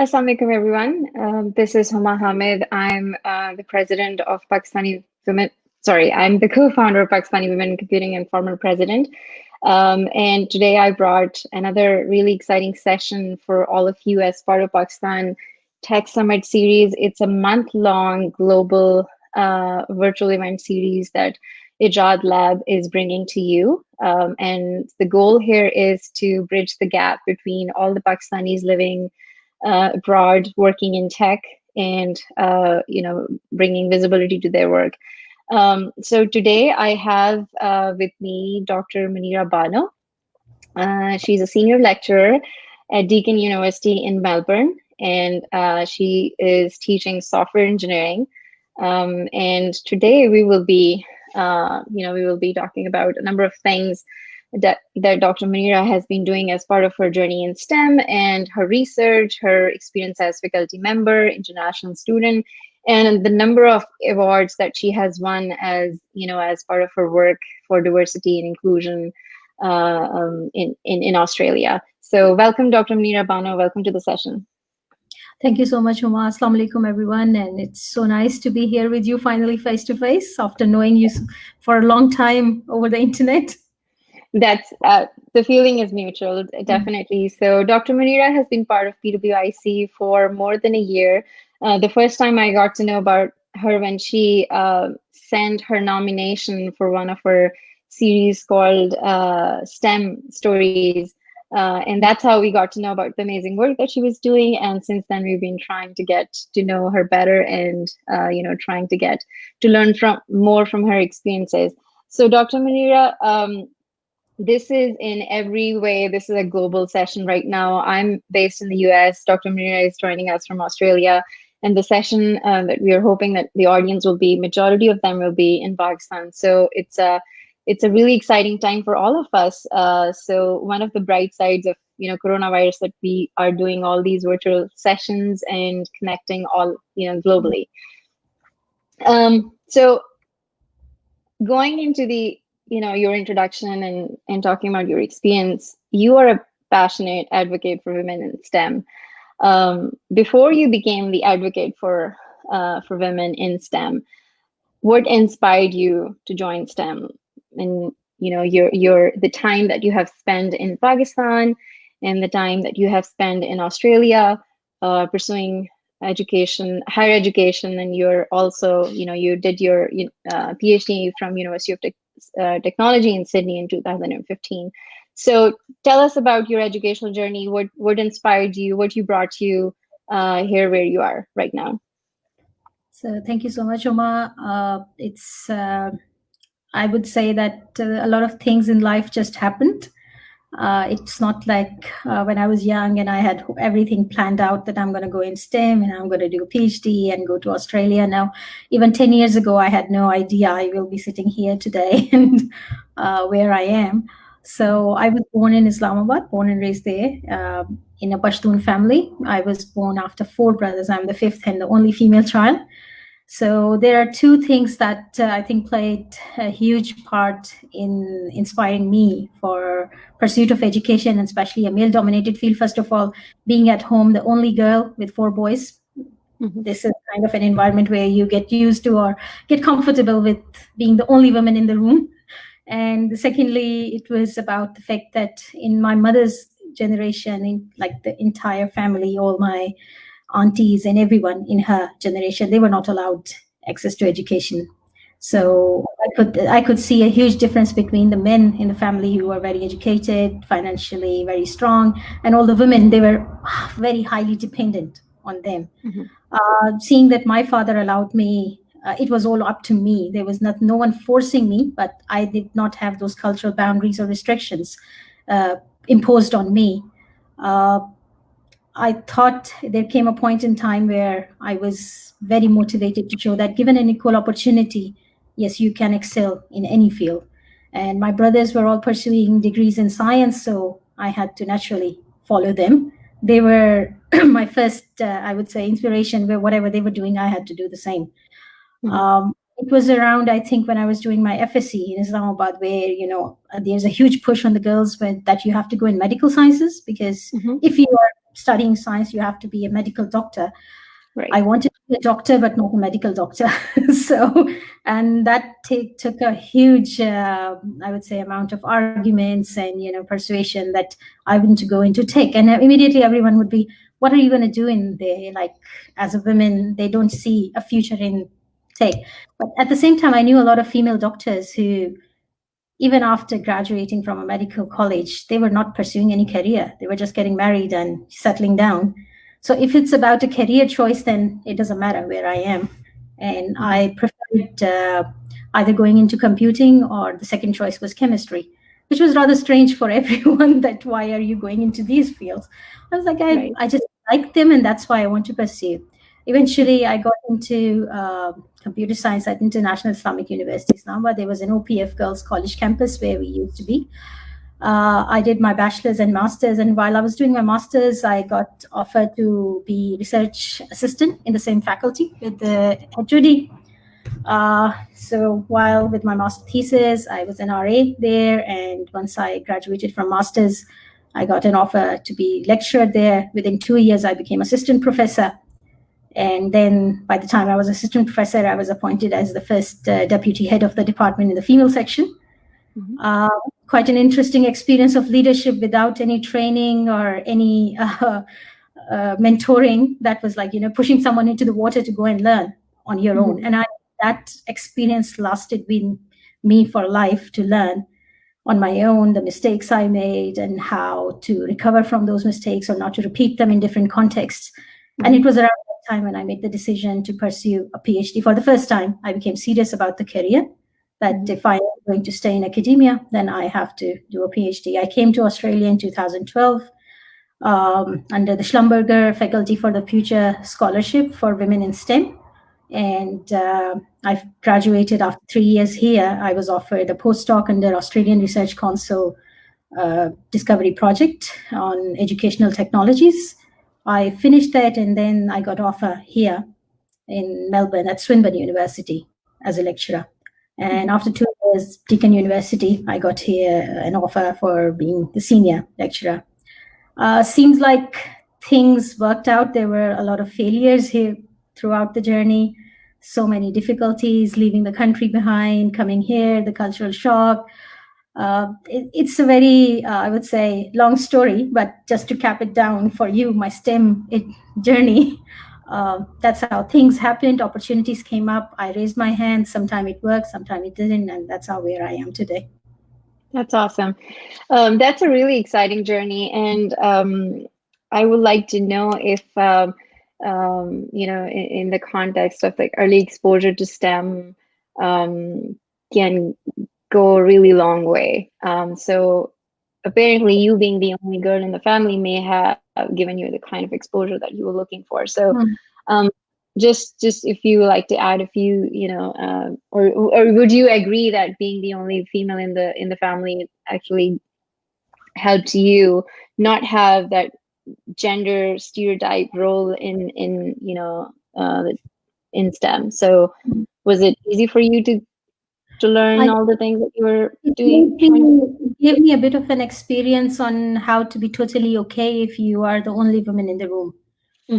Assalamualaikum everyone. This is Huma Hamid. I'm the president of Pakistani Women. Sorry, I'm the co-founder of Pakistani Women Computing and former president. And today I brought another really exciting session for all of you as part of Pakistan Tech Summit series. It's a month-long global virtual event series that Ijad Lab is bringing to you. And the goal here is to bridge the gap between all the Pakistanis living abroad, working in tech, and bringing visibility to their work. So today I have with me Dr. Muneera Bano. She's a senior lecturer at Deakin University in Melbourne, and she is teaching software engineering. And today we will be talking about a number of things that Dr. Muneera has been doing as part of her journey in STEM and her research, her experience as faculty member, international student, and the number of awards that she has won as part of her work for diversity and inclusion in Australia. So welcome, Dr. Muneera Bano. Welcome to the session. Thank you so much, Huma. Assalamu alaikum, everyone. And it's so nice to be here with you finally face to face after knowing you for a long time over the internet. That's the feeling is mutual, definitely. So Dr. Muneera has been part of PWIC for more than a year. The first time I got to know about her when she sent her nomination for one of her series called STEM Stories. And that's how we got to know about the amazing work that she was doing. And since then, we've been trying to get to know her better and, trying to get to learn more from her experiences. So Dr. Muneera, this is in every way, this is a global session right now. I'm based in the US. Dr. Muneera is joining us from Australia. And the session that we are hoping that the audience will be, majority of them will be in Pakistan. So it's a really exciting time for all of us. So one of the bright sides of coronavirus that we are doing all these virtual sessions and connecting all globally. So going into the your introduction and talking about your experience, you are a passionate advocate for women in STEM. Before you became the advocate for women in STEM, what inspired you to join STEM? And your the time that you have spent in Pakistan and the time that you have spent in Australia pursuing higher education, and you're also you did your PhD from University of Technology in Sydney in 2015. So tell us about your educational journey. What inspired you? What you brought you here where you are right now? So thank you so much, Oma. It's I would say that a lot of things in life just happened. It's not like when I was young and I had everything planned out that I'm going to go in STEM and I'm going to do a PhD and go to Australia. Now, even 10 years ago, I had no idea I will be sitting here today and where I am. So I was born in Islamabad, born and raised there in a Pashtun family. I was born after 4 brothers. I'm the 5th and the only female child. So there are 2 things that I think played a huge part in inspiring me for pursuit of education, and especially a male-dominated field. First of all, being at home, the only girl with 4 boys. Mm-hmm. This is kind of an environment where you get used to or get comfortable with being the only woman in the room. And secondly, it was about the fact that in my mother's generation, like the entire family, all my aunties and everyone in her generation, they were not allowed access to education. So I could see a huge difference between the men in the family who were very educated, financially very strong, and all the women, they were very highly dependent on them. Mm-hmm. Seeing that my father allowed me, it was all up to me. There was no one forcing me, but I did not have those cultural boundaries or restrictions imposed on me. I thought there came a point in time where I was very motivated to show that given an equal opportunity, yes, you can excel in any field. And my brothers were all pursuing degrees in science, so I had to naturally follow them. They were my first, I would say, inspiration, where whatever they were doing, I had to do the same. Mm-hmm. It was around, I think, when I was doing my FSc in Islamabad, where, there's a huge push on the girls that you have to go in medical sciences, because mm-hmm. if you are studying science, you have to be a medical doctor. Right. I wanted to be a doctor, but not a medical doctor. So, and that took a huge, I would say, amount of arguments and, persuasion that I want to go into tech. And immediately everyone would be, what are you going to do in there? Like, as a woman, they don't see a future in tech. But at the same time, I knew a lot of female doctors who, even after graduating from a medical college, they were not pursuing any career. They were just getting married and settling down. So if it's about a career choice, then it doesn't matter where I am. And I preferred either going into computing, or the second choice was chemistry, which was rather strange for everyone, that why are you going into these fields? I was like, I just like them, and that's why I want to pursue. Eventually, I got into computer science at International Islamic University, Islamabad. There was an OPF girls' college campus where we used to be. I did my bachelor's and master's, and while I was doing my master's, I got offered to be research assistant in the same faculty with the HOD. So while with my master thesis, I was an RA there, and once I graduated from master's, I got an offer to be lecturer there. Within 2 years, I became assistant professor. And then by the time I was assistant professor, I was appointed as the first deputy head of the department in the female section. Quite an interesting experience of leadership without any training or any mentoring. That was like, pushing someone into the water to go and learn on your own. And that experience lasted with me for life, to learn on my own the mistakes I made and how to recover from those mistakes or not to repeat them in different contexts. And it was around that time when I made the decision to pursue a PhD. For the first time, I became serious about the career, that if I'm going to stay in academia, then I have to do a PhD. I came to Australia in 2012 under the Schlumberger Faculty for the Future Scholarship for Women in STEM. And I've graduated after 3 years here. I was offered a postdoc under Australian Research Council Discovery Project on educational technologies. I finished that, and then I got offer here in Melbourne at Swinburne University as a lecturer. And after 2 years, Deakin University, I got here an offer for being the senior lecturer. Seems like things worked out. There were a lot of failures here throughout the journey, so many difficulties, leaving the country behind, coming here, the cultural shock. It's a very, I would say, long story, but just to cap it down for you, my STEM journey, that's how things happened. Opportunities came up. I raised my hand. Sometimes it worked, sometimes it didn't. And that's how where I am today. That's awesome. That's a really exciting journey. And I would like to know if, in the context of like early exposure to STEM can go a really long way. So apparently you being the only girl in the family may have given you the kind of exposure that you were looking for. So just if you like to add a few, or would you agree that being the only female in the family actually helped you not have that gender stereotype role in STEM? So was it easy for you to learn all the things that you were doing? It gave me a bit of an experience on how to be totally okay if you are the only woman in the room.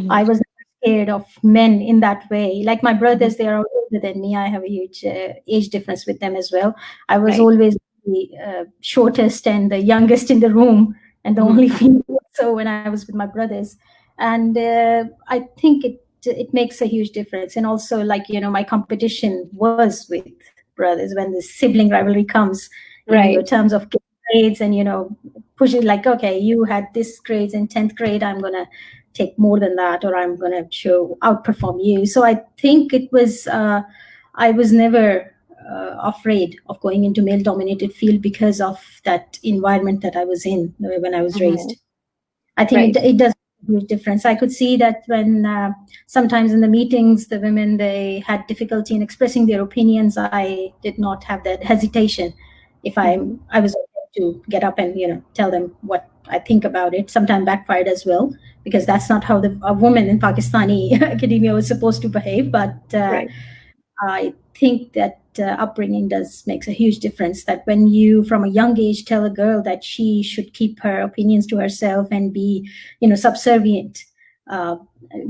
I was scared of men in that way. Like my brothers, they are older than me. I have a huge age difference with them as well. I was always the shortest and the youngest in the room, and the only female. So when I was with my brothers, and I think it makes a huge difference. And also, like, my competition was with brothers when the sibling rivalry comes in terms of grades, and pushing like, okay, you had this grades in 10th grade, I'm gonna take more than that, or I'm gonna outperform you. So I think it was I was never afraid of going into male dominated field because of that environment that I was in when I was raised. I think it does make a huge difference. I could see that when sometimes in the meetings, the women, they had difficulty in expressing their opinions. I did not have that hesitation. If I was able to get up and tell them what I think about it. Sometimes backfired as well, because that's not how a woman in Pakistani academia was supposed to behave. But I think that upbringing makes a huge difference. That when you, from a young age, tell a girl that she should keep her opinions to herself and be, subservient. Uh,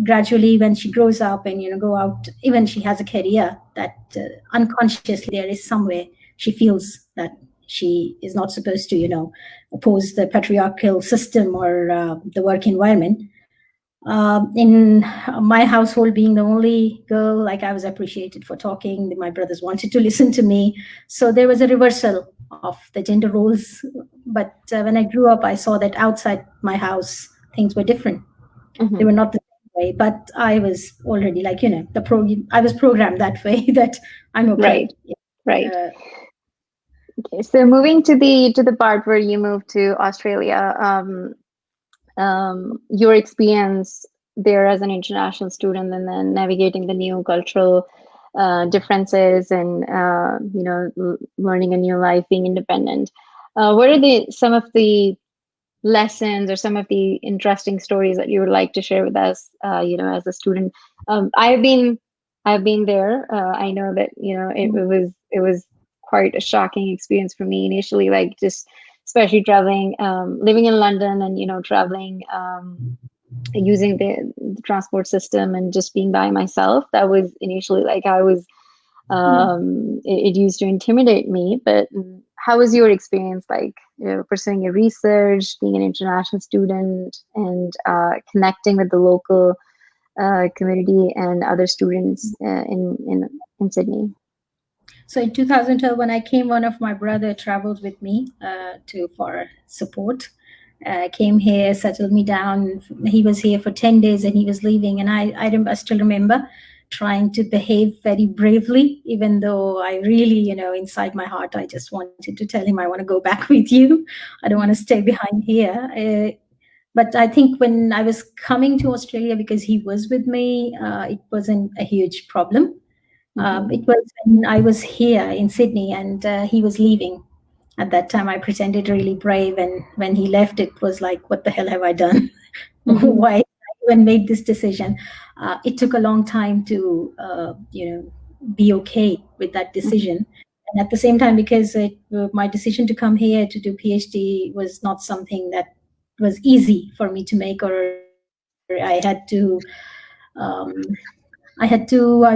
Gradually, when she grows up and go out, even she has a career, that unconsciously there is somewhere she feels that she is not supposed to, oppose the patriarchal system or the work environment. In my household, being the only girl, like, I was appreciated for talking. My brothers wanted to listen to me, so there was a reversal of the gender roles. But when I grew up, I saw that outside my house things were different. They Mm-hmm. were not the same way, but I was already, like, I was programmed that way that I'm okay. Right. Right. uh, Okay. So moving to the part where you moved to Australia, your experience there as an international student, and then navigating the new cultural differences, and learning a new life, being independent. What are the some of the lessons or some of the interesting stories that you would like to share with us, as a student? I've been there. I know that, it was quite a shocking experience for me initially, like, just especially traveling, living in London, and traveling, using the transport system, and just being by myself. That was initially, like, I was, it used to intimidate me. But how was your experience, like, pursuing your research, being an international student, and connecting with the local community and other students in Sydney? So in 2012, when I came, one of my brother traveled with me to for support. Came here, settled me down. He was here for 10 days and he was leaving. And I still remember trying to behave very bravely, even though I really, inside my heart, I just wanted to tell him, I want to go back with you. I don't want to stay behind here. But I think when I was coming to Australia, because he was with me, it wasn't a huge problem. Mm-hmm. It was when I was here in Sydney and he was leaving. At that time, I pretended really brave, and when he left, it was like, "What the hell have I done? Mm-hmm. Why I even made this decision?" It took a long time to, be okay with that decision. And at the same time, because my decision to come here to do PhD was not something that was easy for me to make, or I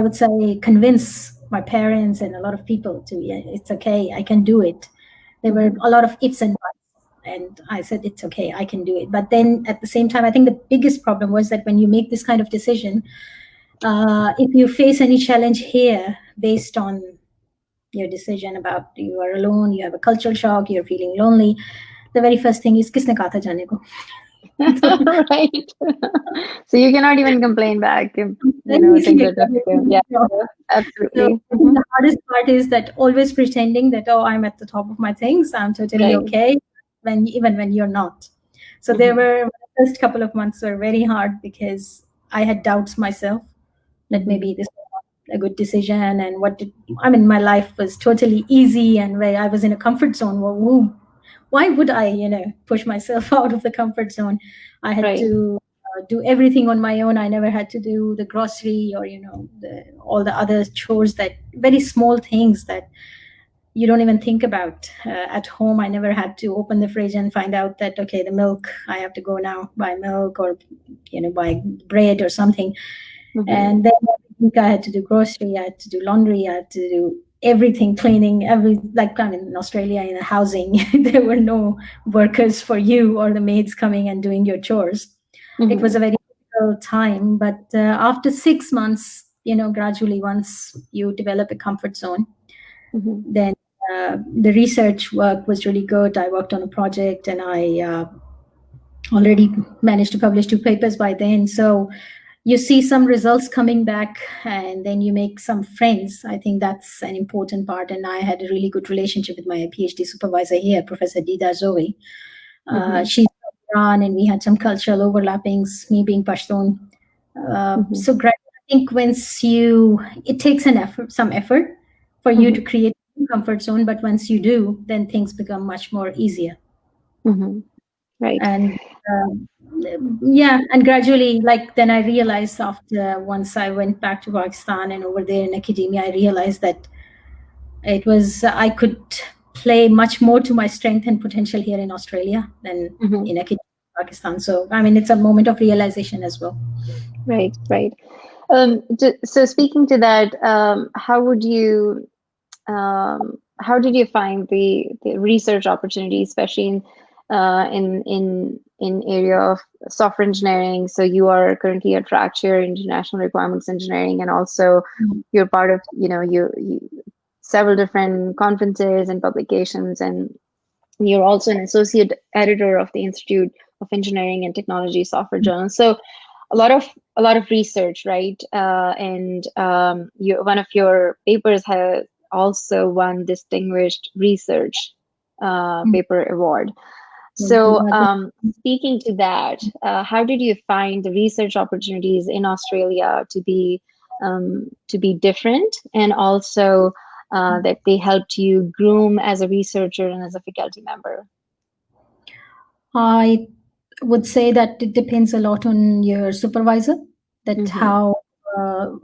would say, convince my parents and a lot of people to, yeah, it's okay, I can do it. There were a Mm-hmm. lot of ifs and buts, and I said, it's okay, I can do it. But then at the same time, I think the biggest problem was that when you make this kind of decision, if you face any challenge here based on your decision about you are alone, you have a cultural shock, you're feeling lonely, the very first thing is, "Kisne kaha tha jane ko?" Right. So you cannot even complain back if, Very things easily. are difficult. Yeah, So absolutely. I think the hardest part is that always pretending that, oh, I'm at the top of my things, I'm totally Right. okay, even when you're not. So there Mm-hmm. were the first couple of months were very hard because I had doubts myself that Mm-hmm. maybe this was not a good decision, and my life was totally easy and where I was in a comfort zone. Well, why would I, push myself out of the comfort zone? I had Right. to do everything on my own. I never had to do the grocery or, all the other chores, that very small things that you don't even think about at home. I never had to open the fridge and find out that, okay, the milk, I have to go now buy milk, or, buy bread or something. Mm-hmm. And then every week I had to do grocery, I had to do laundry, I had to do everything, cleaning, like, I'm in Australia in a housing. There were no workers for you or the maids coming and doing your chores. It was Mm-hmm. a very difficult time, but after 6 months, gradually, once you develop a comfort zone, Mm-hmm. then the research work was really good. I worked on a project and I already managed to publish 2 papers by then. So you see some results coming back, and then you make some friends. I think that's an important part. And I had a really good relationship with my PhD supervisor here, Professor Dida Zoe. Mm-hmm. She's from Iran, and we had some cultural overlappings, me being Pashtun. Mm-hmm. So I think it takes some effort for you to Mm-hmm. create a comfort zone, but once you do, then things become much more easier. Mm-hmm. Right. And Yeah, and gradually, like then I realized after once I went back to Pakistan and over there in academia, I realized that it was I could play much more to my strength and potential here in Australia than Hmm. in academia in Pakistan. So I mean, it's a moment of realization as well. Right, right. So speaking to that, how did you find the research opportunity, especially in area of software engineering? So you are currently a track chair in international requirements engineering, and also you're part of, you several different conferences and publications, and you're also an associate editor of the Institute of Engineering and Technology Software Journal. So a lot of research, right? And one of your papers has also won distinguished research paper award. Thank you. So speaking to that, how did you find the research opportunities in Australia to be different, and also that they helped you groom as a researcher and as a faculty member? I would say that it depends a lot on your supervisor, that Mm-hmm. how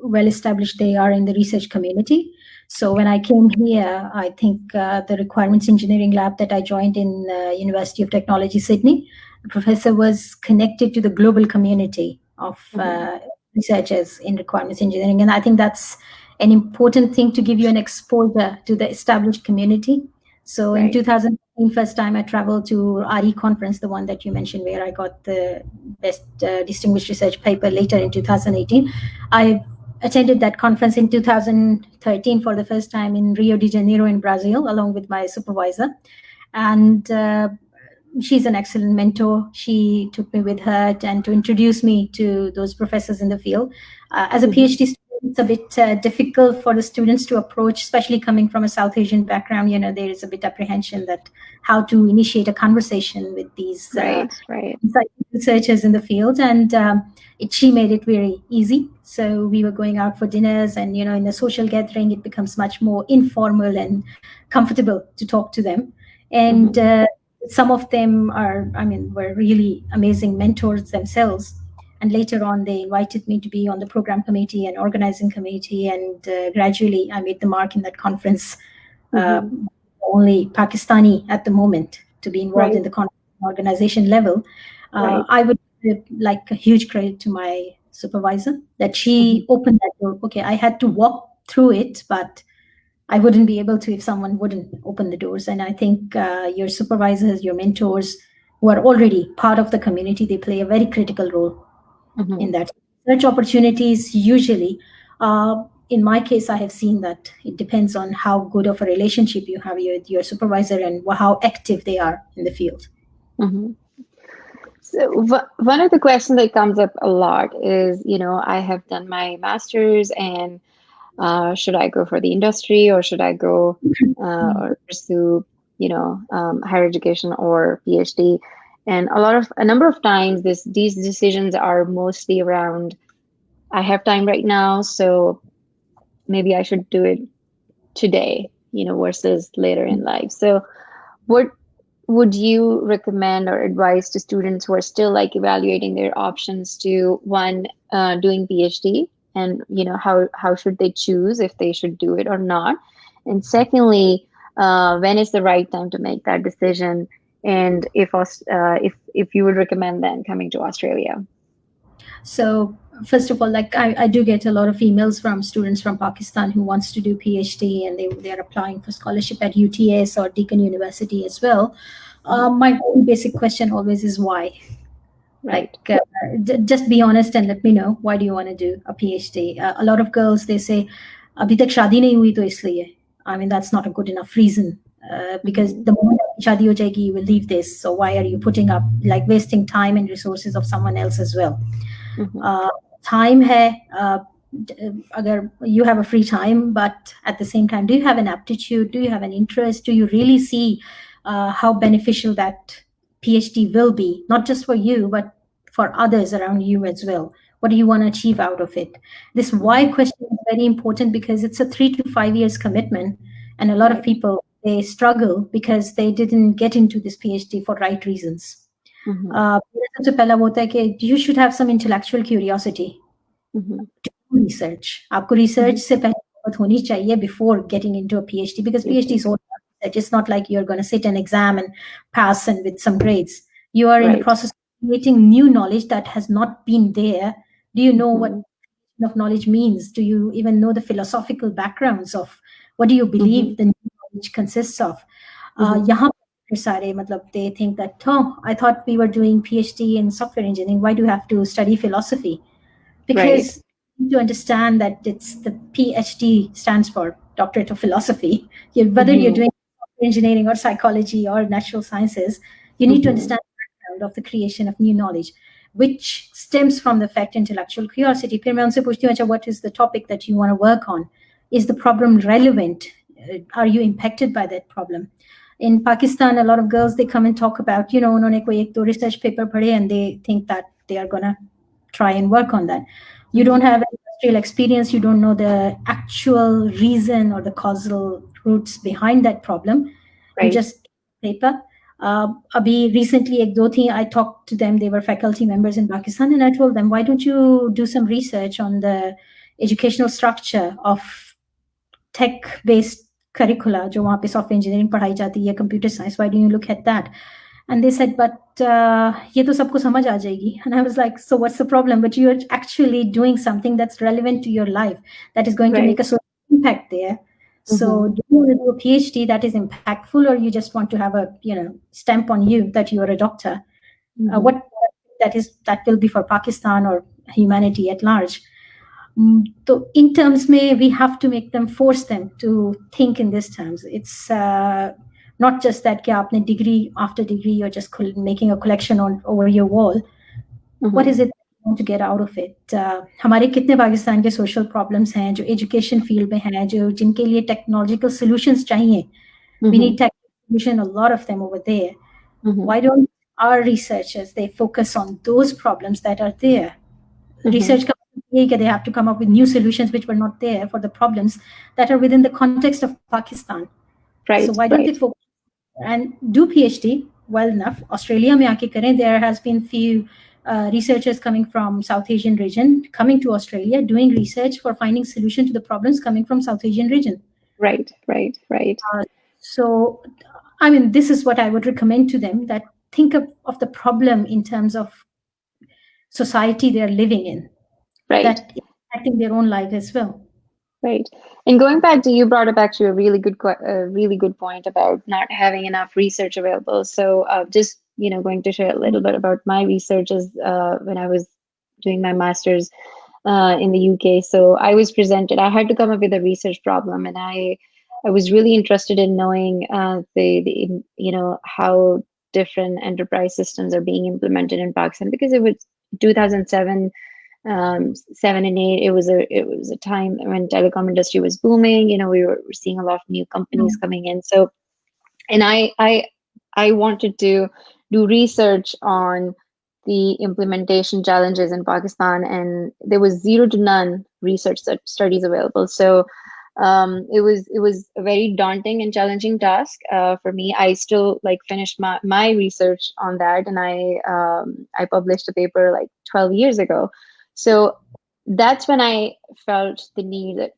well established they are in the research community. So when I came here, I think the requirements engineering lab that I joined in University of Technology Sydney, the professor was connected to the global community of Mm-hmm. researchers in requirements engineering, and I think that's an important thing to give you an exposure to the established community. So in Right. 2015, first time I traveled to RE conference, the one that you mentioned, where I got the best distinguished research paper later in 2018. I attended that conference in 2013 for the first time in Rio de Janeiro in Brazil, along with my supervisor. And she's an excellent mentor. She took me with her and to introduce me to those professors in the field. As a Mm-hmm. PhD student, it's a bit difficult for the students to approach, especially coming from a South Asian background. You know, there is a bit apprehension that how to initiate a conversation with these Right. Right. researchers in the field, and she made it very easy. So we were going out for dinners, and you know, in a social gathering, it becomes much more informal and comfortable to talk to them. And Mm-hmm. some of them are, I mean, were really amazing mentors themselves. And later on, they invited me to be on the program committee and organizing committee, and gradually I made the mark in that conference. uh, Mm-hmm. Only Pakistani at the moment to be involved Right. in the organization level. Right. I would give like a huge credit to my supervisor that Mm-hmm. she opened that door. Okay, I had to walk through it, but I wouldn't be able to if someone wouldn't open the doors. And I think your supervisors, your mentors, who are already part of the community, they play a very critical role Mm-hmm. in that. Search opportunities usually, in my case, I have seen that it depends on how good of a relationship you have with your supervisor and how active they are in the field. Mm-hmm. So one of the questions that comes up a lot is, I have done my master's, and should I go for the industry, or should I go or pursue, higher education or PhD? And a number of times, these decisions are mostly around, I have time right now, so maybe I should do it today, versus later in life. So what would you recommend or advise to students who are still like evaluating their options to one, doing PhD, and how should they choose if they should do it or not? And secondly, when is the right time to make that decision? And if you would recommend then coming to Australia? So first of all, like I do get a lot of emails from students from Pakistan who wants to do PhD, and they are applying for scholarship at UTS or Deakin University as well. Mhm. My very basic question always is why. Like Right. just be honest and let me know, why do you want to do a PhD? A lot of girls, they say abhi tak shaadi nahi hui to isliye. I mean, that's not a good enough reason, because Hmm. the moment aapki shaadi ho jayegi, you will leave this, so why are you putting up, like wasting time and resources of someone else as well? Hmm. uh, Time hai, agar you have a free time, but at the same time, do you have an aptitude, do you have an interest, do you really see how beneficial that PhD will be, not just for you but for others around you as well? What do you want to achieve out of it? This why Hmm. question is very important, because it's a 3 to 5 years commitment, and a lot of Right. people, they struggle because they didn't get into this PhD for right reasons. सबसे पहला वो होता है कि you should have some intellectual curiosity Mhm. to do research. आपको research से पहले बात होनी चाहिए before getting into a PhD, because PhD is all about research. It's not like you're going to sit an exam and pass and with some grades. You are in the Right. process of creating new knowledge that has not been there. Do you know what of knowledge means? Do you even know the philosophical backgrounds of what do you believe the new knowledge consists of? यहाँ पे सारे मतलब they think that, oh, I thought we were doing PhD in software engineering. Why do you have to study philosophy? Because you need to understand that it's the PhD stands for Doctorate of Philosophy. Whether you're doing software engineering or psychology or natural sciences, you need to understand the background of the creation of new knowledge, which stems from the fact intellectual curiosity. फिर मैं उनसे पूछती हूँ, अच्छा, what is the topic that you want to work on? Is the problem relevant? Are you impacted by that problem? In Pakistan, a lot of girls, they come and talk about, उन्होंने कोई एक दो research paper पढ़े and they think that they are gonna try and work on that. You don't have industrial experience. You don't know the actual reason or the causal roots behind that problem. You just paper. Abhi recently, ek do thi, I talked to them. They were faculty members in Pakistan, and I told them, why don't you do some research on the educational structure of tech-based curricula, जो वहाँ पे software engineering पढ़ाई जाती है, computer science. Why don't you look at that? And they said, but ये तो सबको समझ आ जाएगी. And I was like, so what's the problem? But you're actually doing something that's relevant to your life, that is going to make a social impact there. So do you want to do a PhD that is impactful, or you just want to have a stamp on you that you are a doctor? What that will be for Pakistan or humanity at large. So in terms में, we have to make them, force them to think in these terms. It's not just that कि आपने degree after degree, you're just making a collection over your wall. What is it you want to get out of it? हमारे कितने पाकिस्तान के social problems हैं जो education field में हैं, जो जिनके लिए technological solutions चाहिए. We need technical solution, a lot of them over there. Why don't our researchers, they focus on those problems that are there? Research they have to come up with new solutions which were not there for the problems that are within the context of Pakistan. So why don't they focus and do PhD well enough? Australia mein aake karen. There has been few researchers coming from South Asian region coming to Australia doing research for finding solution to the problems coming from South Asian region. Right. So, I mean, this is what I would recommend to them, that think of the problem in terms of society they're living in. That impacting their own life as well. Right. And going back to, you brought up actually a really good point about not having enough research available. So just, going to share a little bit about my research is when I was doing my master's in the UK. So I had to come up with a research problem, and I was really interested in knowing how different enterprise systems are being implemented in Pakistan, because it was 2007, 7 and 8. It was a time when telecom industry was booming. We were seeing a lot of new companies coming in. So, and I wanted to do research on the implementation challenges in Pakistan, and there was zero to none research studies available. So it was a very daunting and challenging task for me. I still finished my research on that, and I published a paper 12 years ago. So that's when I felt the need that,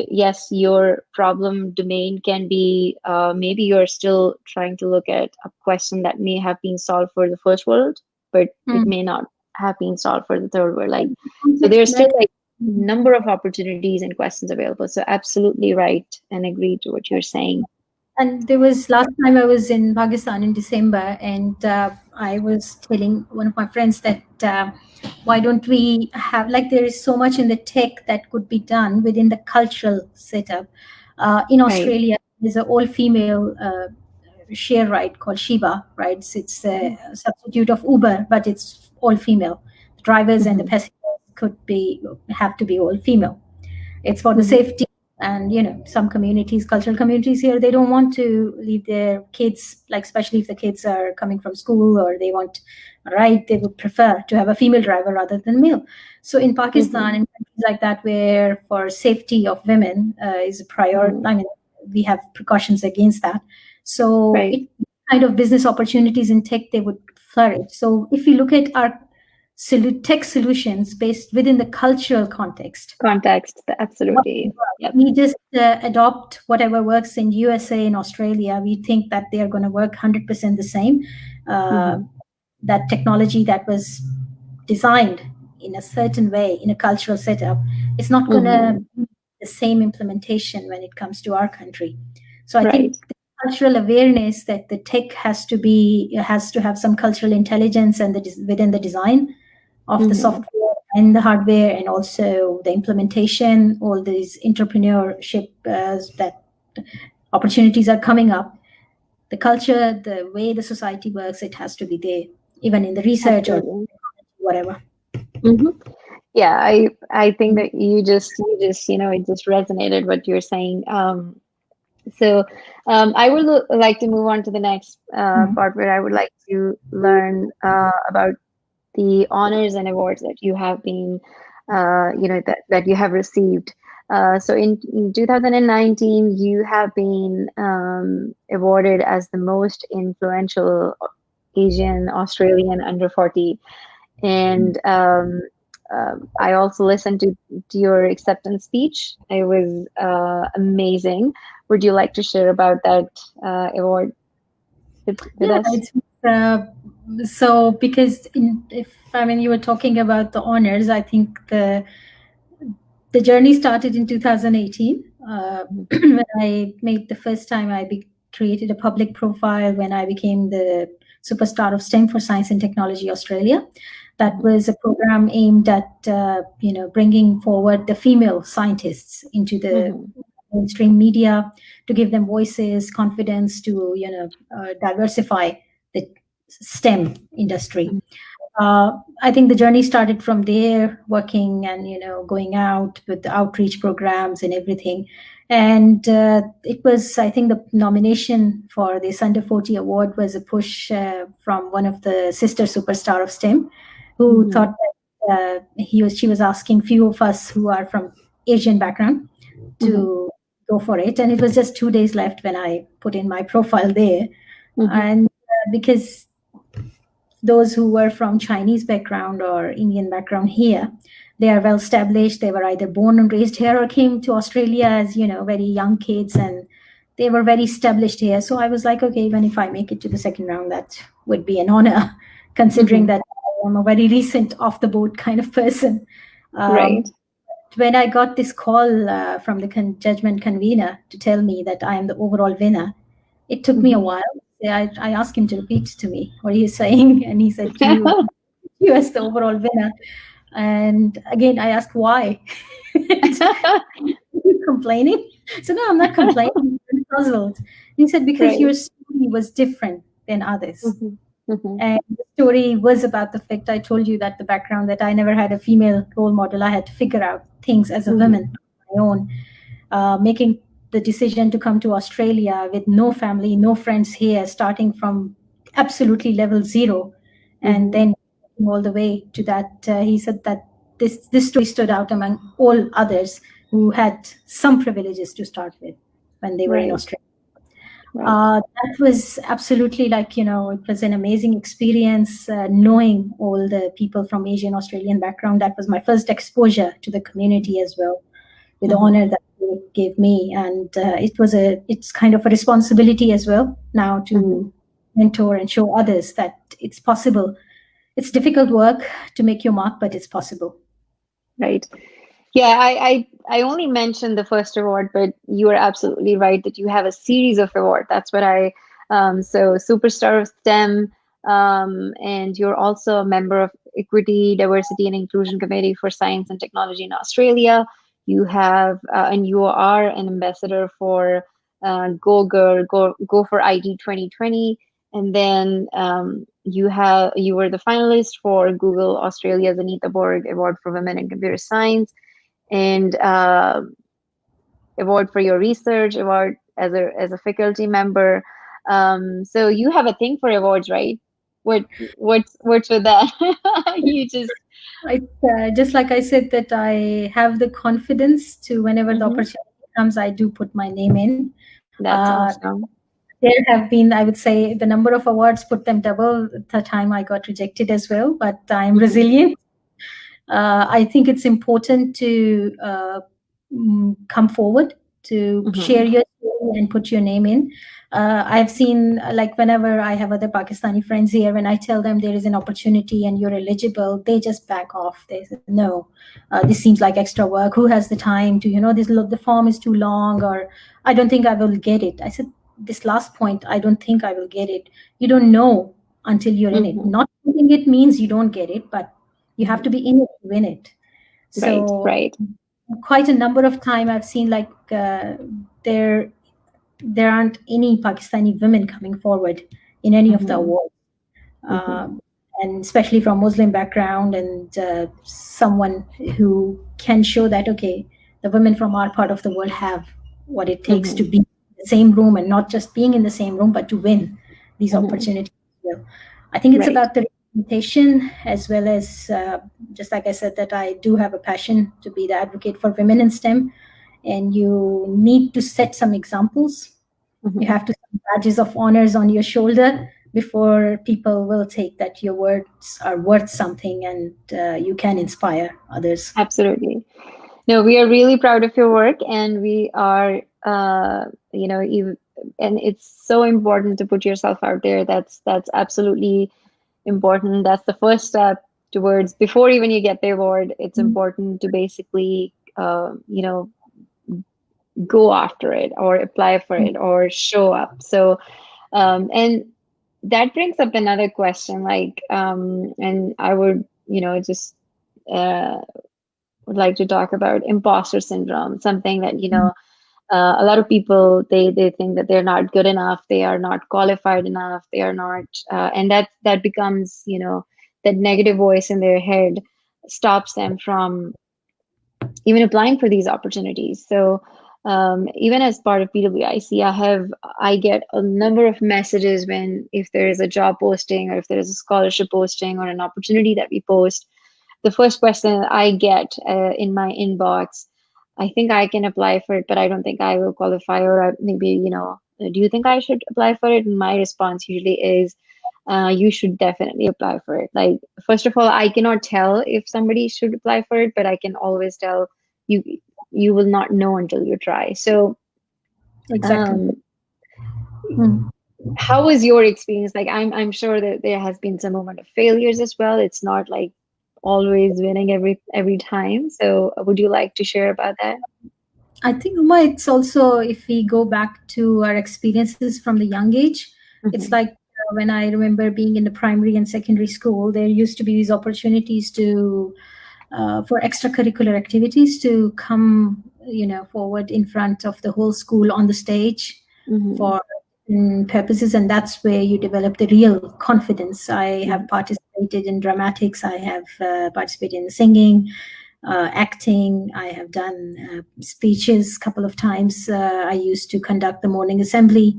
yes, your problem domain can be, maybe you're still trying to look at a question that may have been solved for the first world, but it may not have been solved for the third world. So there's still number of opportunities and questions available. So absolutely right, and agree to what you're saying. And there was, last time I was in Pakistan in December, and I was telling one of my friends that why don't we have, there is so much in the tech that could be done within the cultural setup. In Australia, there's an all-female share ride called Shiba, right? It's a substitute of Uber, but it's all-female. The drivers and the passengers have to be all-female. It's for the safety. And some communities, cultural communities here, they don't want to leave their kids, especially if the kids are coming from school or they want a ride, they would prefer to have a female driver rather than male. So in Pakistan and countries like that, where for safety of women is a priority, I mean, we have precautions against that. So it kind of business opportunities in tech, they would flourish. So if we look at our tech solutions based within the cultural context, Context, absolutely. Yep. we just adopt whatever works in USA and Australia. We think that they are going to work 100% the same. That technology that was designed in a certain way in a cultural setup, it's not going to be the same implementation when it comes to our country. So I think the cultural awareness that the tech has to have some cultural intelligence and within the design of the software and the hardware, and also the implementation, all these entrepreneurship that opportunities are coming up. The culture, the way the society works, it has to be there, even in the research or whatever. Yeah, I think that you just it just resonated what you're saying. So I would like to move on to the next part, where I would like to learn about the honors and awards that you have been, that you have received. So in 2019, you have been awarded as the most influential Asian Australian under 40. And I also listened to your acceptance speech. It was amazing. Would you like to share about that award with us? So because you were talking about the honors, I think the journey started in 2018 when I made the first time created a public profile when I became the superstar of STEM for Science and Technology Australia. That was a program aimed at bringing forward the female scientists into the mainstream media, to give them voices, confidence, to diversify the STEM industry. I think the journey started from there, working and going out with the outreach programs and everything. And it was, I think, the nomination for this Under 40 award was a push from one of the sister superstar of STEM, who thought that she was asking few of us who are from Asian background to go for it. And it was just 2 days left when I put in my profile there. And because those who were from Chinese background or Indian background here, they are well established. They were either born and raised here or came to Australia as, very young kids, and they were very established here. So I was like, okay, even if I make it to the second round, that would be an honor, considering that I am a very recent off the boat kind of person. Right. When I got this call from the judgment convener to tell me that I am the overall winner, it took me a while. I asked him to repeat to me, what are you saying? And he said, you as the overall winner. And again, I asked why. Are you complaining? So no, I'm not complaining. I'm puzzled. He said, because your story was different than others. And the story was about the fact I told you that the background that I never had a female role model. I had to figure out things as a woman on my own, making the decision to come to Australia with no family, no friends here, starting from absolutely level zero, and then all the way to that. He said that this story stood out among all others who had some privileges to start with when they were in Australia. That was absolutely it was an amazing experience, knowing all the people from Asian Australian background. That was my first exposure to the community as well, with the honor that they gave me. And it's kind of a responsibility as well now to mentor and show others that it's possible. It's difficult work to make your mark, but it's possible. Right. Yeah, I only mentioned the first award, but you are absolutely right that you have a series of awards. That's what so Superstar of STEM, and you're also a member of Equity, Diversity and Inclusion Committee for Science and Technology in Australia. You have, and you are an ambassador for Go Girl, Go for IT 2020. And then you were the finalist for Google Australia's Anita Borg Award for Women in Computer Science, and award for your research, award as a faculty member. So you have a thing for awards, right? What's with that? You just like I said, that I have the confidence to, whenever the opportunity comes, I do put my name in. That's awesome. there have been, I would say, the number of awards put them double the time I got rejected as well. But I'm resilient. I think it's important to come forward to share your story and put your name in. I've seen, like, whenever I have other Pakistani friends here, when I tell them there is an opportunity and you're eligible, they just back off. They say, no, this seems like extra work. Who has the time to, the form is too long, or I don't think I will get it. I said, this last point, I don't think I will get it. You don't know until you're in it. Not thinking it means you don't get it, but you have to be in it to win it. So Right. quite a number of time I've seen, like, there aren't any Pakistani women coming forward in any of the awards, and especially from Muslim background, and someone who can show that, okay, the women from our part of the world have what it takes to be in the same room, and not just being in the same room, but to win these opportunities. Well, I think it's about the representation, as well as, just like I said, that I do have a passion to be the advocate for women in STEM, and you need to set some examples. You have to set badges of honors on your shoulder before people will take that your words are worth something, and you can inspire others. Absolutely. No, we are really proud of your work, and we are, even, and it's so important to put yourself out there. That's absolutely important. That's the first step towards, before even you get the award. It's important to basically, go after it, or apply for it, or show up. So, and that brings up another question, like, and I would, just would like to talk about imposter syndrome, something that, a lot of people, they think that they're not good enough, they are not qualified enough, they are not, and that becomes, that negative voice in their head stops them from even applying for these opportunities. So even as part of PWIC, I get a number of messages when, if there is a job posting, or if there is a scholarship posting, or an opportunity that we post, the first question I get in my inbox, I think I can apply for it, but I don't think I will qualify, or maybe, do you think I should apply for it? And my response usually is, you should definitely apply for it. Like, first of all, I cannot tell if somebody should apply for it, but I can always tell you, you will not know until you try. So, Exactly. how was your experience? Like, I'm sure that there has been some moment of failures as well. It's not like always winning every time. So, would you like to share about that? I think, Uma, it's also, if we go back to our experiences from the young age, it's like, when I remember being in the primary and secondary school, there used to be these opportunities to for extracurricular activities to come, forward in front of the whole school on the stage for purposes, and that's where you develop the real confidence. I have participated in dramatics, I have participated in singing, acting. I have done speeches a couple of times. I used to conduct the morning assembly.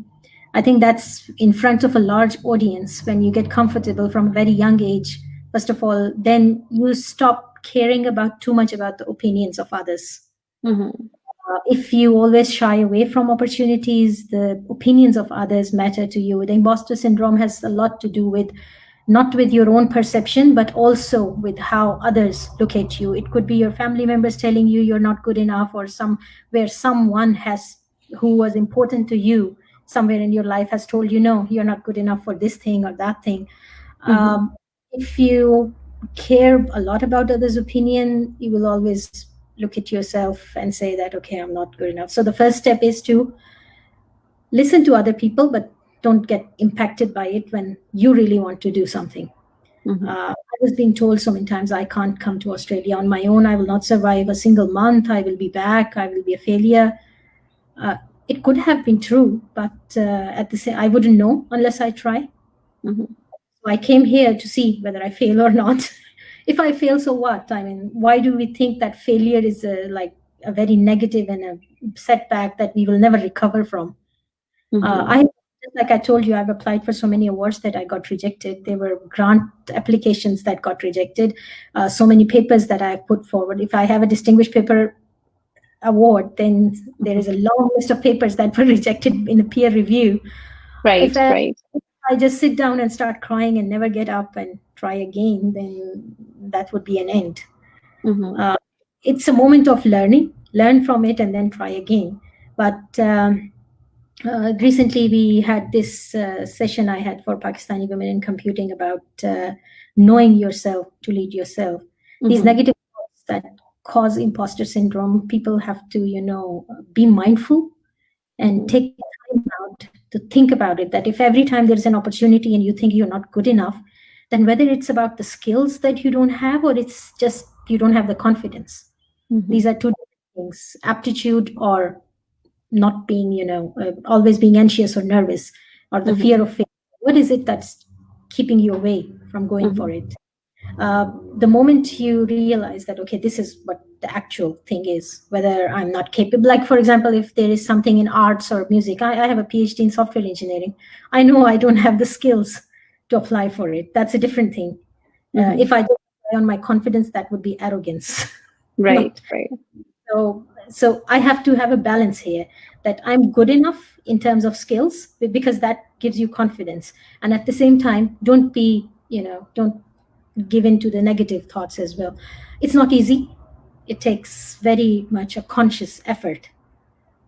I think that's in front of a large audience. When you get comfortable from a very young age, first of all, then you stop caring about too much about the opinions of others. If you always shy away from opportunities, the opinions of others matter to you. The imposter syndrome has a lot to do with not with your own perception, but also with how others look at you. It could be your family members telling you you're not good enough, or where someone who was important to you somewhere in your life has told you, no, you're not good enough for this thing or that thing. If you care a lot about others' opinion, you will always look at yourself and say that, okay, I'm not good enough. So the first step is to listen to other people, but don't get impacted by it when you really want to do something. I was being told so many times, I can't come to Australia on my own. I will not survive a single month. I will be back. I will be a failure. It could have been true, but at the same, I wouldn't know unless I try. So I came here to see whether I fail or not. If I fail, so what? I mean, why do we think that failure is like a very negative and a setback that we will never recover from? Like I told you, I've applied for so many awards that I got rejected. There were grant applications that got rejected. So many papers that I've put forward. If I have a distinguished paper award, then there is a long list of papers that were rejected in a peer review. Right, If right. I just sit down and start crying and never get up and try again, then that would be an end. Mm-hmm. Uh, it's a moment of learning, learn from it, and then try again. But recently we had this session I had for Pakistani women in computing about knowing yourself to lead yourself. These Mm-hmm. negative thoughts that cause imposter syndrome, people have to, be mindful and Mm-hmm. take time out to think about it. That if every time there's an opportunity and you think you're not good enough, then whether it's about the skills that you don't have or it's just you don't have the confidence. Mm-hmm. These are two different things: aptitude or not being, always being anxious or nervous, or the Mm-hmm. fear of failure. What is it that's keeping you away from going Mm-hmm. for it? The moment you realize that, okay, this is what the actual thing is, whether I'm not capable, like for example, if there is something in arts or music, I have a PhD in software engineering. I know I don't have the skills to apply for it. That's a different thing. Mm-hmm. If I just rely on my confidence, that would be arrogance. Right, Not right. so I have to have a balance here, that I'm good enough in terms of skills, because that gives you confidence, and at the same time, don't give in to the negative thoughts as well. It's not easy. It takes very much a conscious effort,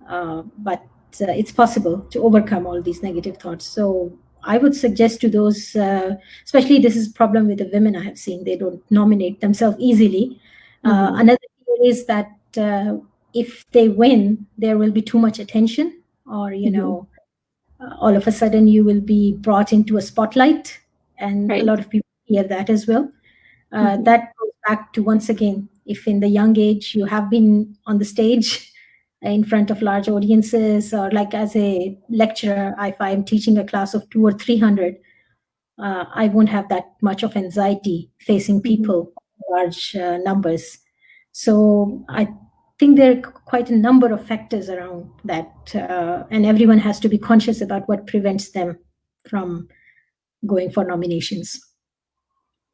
but it's possible to overcome all these negative thoughts. So I would suggest to those, especially this is a problem with the women I have seen, they don't nominate themselves easily. Mm-hmm. Another fear is that if they win, there will be too much attention, or Mm-hmm. all of a sudden you will be brought into a spotlight, and a Right. lot of people hear that as well. Mm-hmm. That goes back to, once again, if in the young age you have been on the stage in front of large audiences, or like as a lecturer, if I'm teaching a class of 2 or 300, I won't have that much of anxiety facing Mm-hmm. people, large numbers. So I think there are quite a number of factors around that, and everyone has to be conscious about what prevents them from going for nominations.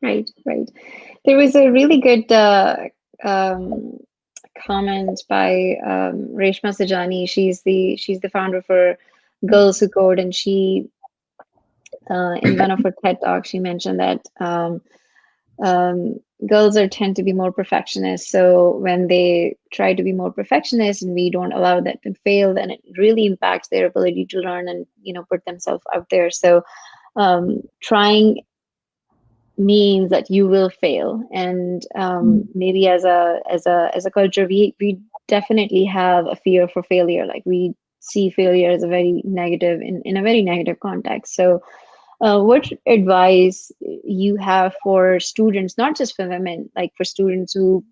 Right, right. There was a really good um, comment by Reshma Sajani. She's the founder for Girls Who Code, and she in one of her TED talks she mentioned that um, girls are tend to be more perfectionists. So when they try to be more perfectionist and we don't allow that to fail, then it really impacts their ability to learn and put themselves out there. So trying means that you will fail, and maybe as a culture we definitely have a fear for failure. Like we see failure as a very negative in a very negative context. So what advice you have for students, not just for women, like for students who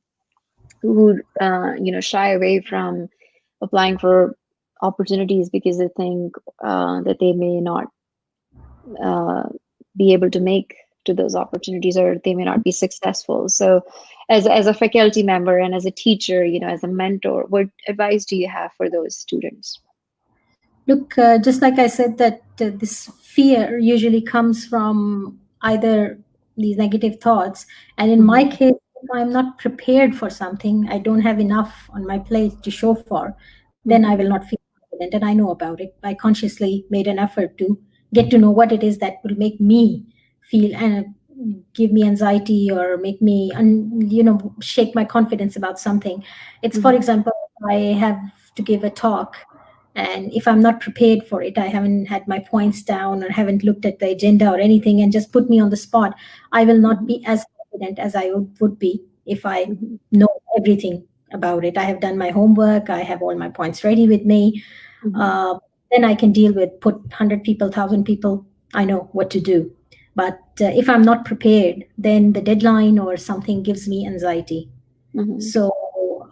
shy away from applying for opportunities because they think that they may not uh, be able to make to those opportunities, or they may not be successful. So as a faculty member and as a teacher, as a mentor, what advice do you have for those students? Look, just like I said, that this fear usually comes from either these negative thoughts. And in my Mm-hmm. case, if I'm not prepared for something, I don't have enough on my plate to show for, then I Mm-hmm. will not feel confident. And I know about it. I consciously made an effort to get to know what it is that will make me feel and give me anxiety, or make me, shake my confidence about something. It's, for Mm-hmm. example, I have to give a talk, and if I'm not prepared for it, I haven't had my points down or haven't looked at the agenda or anything, and just put me on the spot, I will not Mm-hmm. be as confident as I would be if I Mm-hmm. know everything about it. I have done my homework, I have all my points ready with me. Mm-hmm. uh, then I can deal with, put 100 people, 1,000 people, I know what to do. But if I'm not prepared, then the deadline or something gives me anxiety. Mm-hmm. So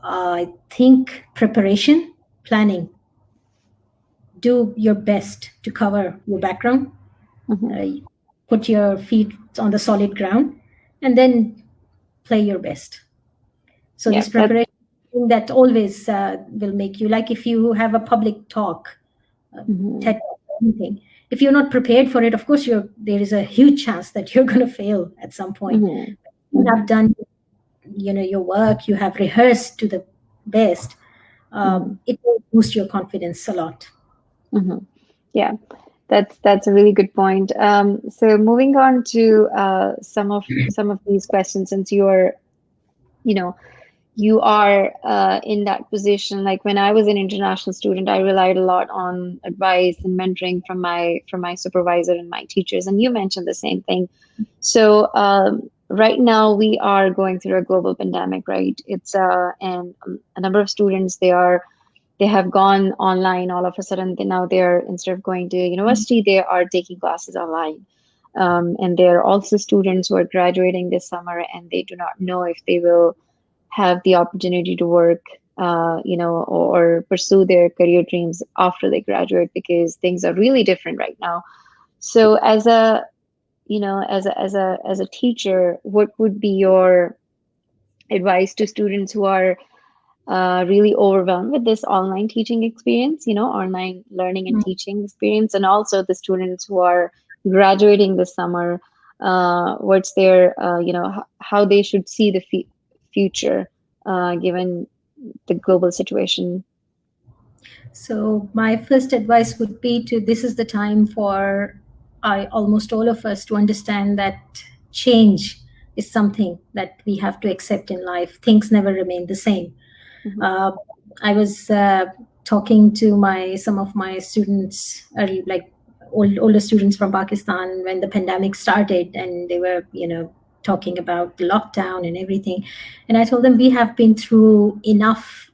I think preparation, planning, do your best to cover your background, Mm-hmm. uh, put your feet on the solid ground, and then play your best. So Yeah, this that. preparation that always will make you, like if you have a public talk, Mm-hmm. TED talk, or anything, if you're not prepared for it, of course there is a huge chance that you're going to fail at some point. Mm-hmm. You have Mm-hmm. done, your work, you have rehearsed to the best. Mm-hmm. It will boost your confidence a lot. Mm-hmm. Yeah. That's a really good point. So moving on to some of these questions, since you know, you are in that position. Like when I was an international student, I relied a lot on advice and mentoring from my supervisor and my teachers. And you mentioned the same thing. So right now we are going through a global pandemic, right? It's and a number of students they have gone online all of a sudden. Now they're, instead of going to university, they are taking classes online. And there are also students who are graduating this summer and they do not know if they will have the opportunity to work, or pursue their career dreams after they graduate, because things are really different right now. So as a teacher, what would be your advice to students who are really overwhelmed with this online teaching experience, online learning and teaching experience, and also the students who are graduating this summer, what's their, how they should see the future, given the global situation? So my first advice would be to this is the time for almost all of us to understand that change is something that we have to accept in life. Things never remain the same. Mhm, Uh, I was talking to some of my students, like older students from Pakistan, when the pandemic started, and they were, talking about the lockdown and everything. And I told them we have been through enough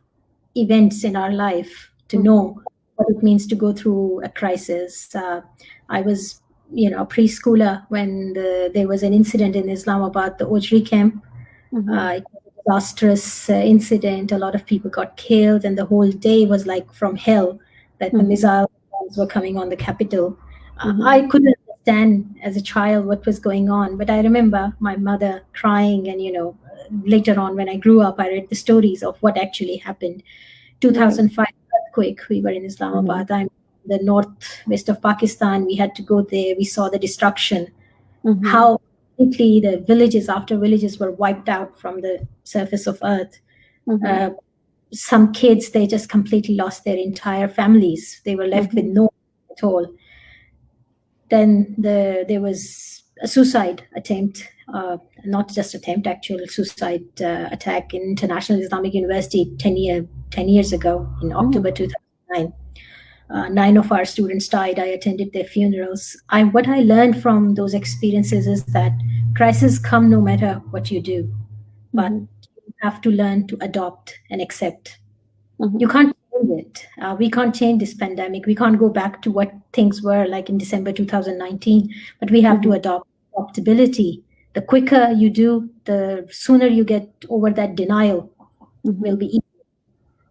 events in our life to mhm, know what it means to go through a crisis. I was, a preschooler when there was an incident in Islamabad, the Ojri camp. mhm, It was a disastrous incident. A lot of people got killed, and the whole day was like from hell that the mhm, missiles were coming on the capital. I mhm, couldn't understand as a child what was going on, but I remember my mother crying, and later on when I grew up, I read the stories of what actually happened. right. 2005 earthquake. We were in Mhm, Islamabad. I'm in the northwest of Pakistan. We had to go there. We saw the destruction, mhm, how completely the villages after villages were wiped out from the surface of earth. mhm, Uh, some kids, they just completely lost their entire families. They were left with mhm, no at all. Then there was a suicide attempt, not just attempt, actual suicide attack in International Islamic University 10 years ago in mhm, October 2009. Nine of our students died. I attended their funerals. What I learned from those experiences is that crises come no matter what you do, but mhm, you have to learn to adopt and accept. You mhm, can't change it. We can't change this pandemic. We can't go back to what things were like in December 2019, but we have to mhm, adopt adaptability. The quicker you do, the sooner you get over that denial will mhm, be easy.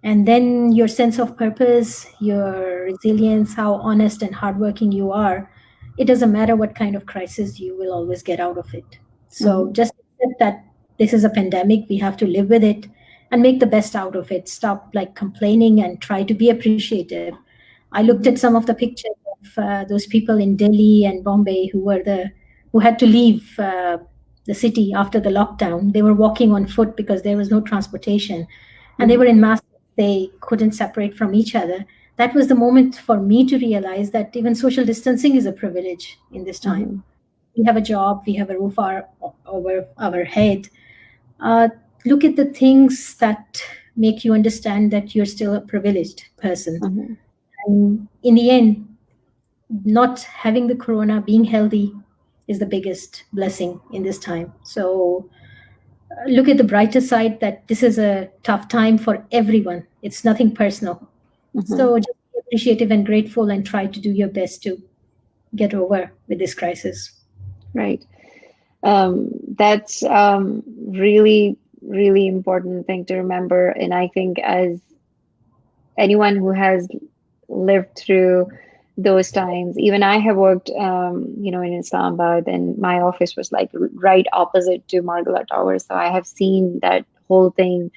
And then your sense of purpose, your resilience, how honest and hardworking you are, it doesn't matter what kind of crisis, you will always get out of it. So mhm, just accept that this is a pandemic, we have to live with it and make the best out of it. Stop like complaining and try to be appreciative. I looked at mhm, some of the pictures of those people in Delhi and Bombay who had to leave the city after the lockdown. They were walking on foot because there was no transportation, and they were mhm, in mass. They couldn't separate from each other. That was the moment for me to realize that even social distancing is a privilege in this time. mhm, We have a job, we have a over our head. Uh, Look at the things that make you understand that you're still a privileged person. mhm, And in the end, not having the corona, being healthy, is the biggest blessing in this time. So look at the brighter side that this is a tough time for everyone. It's nothing personal. mhm. So just be appreciative and grateful and try to do your best to get over with this crisis. Right. That's really, really important thing to remember. And I think as anyone who has lived through those times, even I have worked, in Islamabad, and my office was like right opposite to Margala Tower. So I have seen that whole thing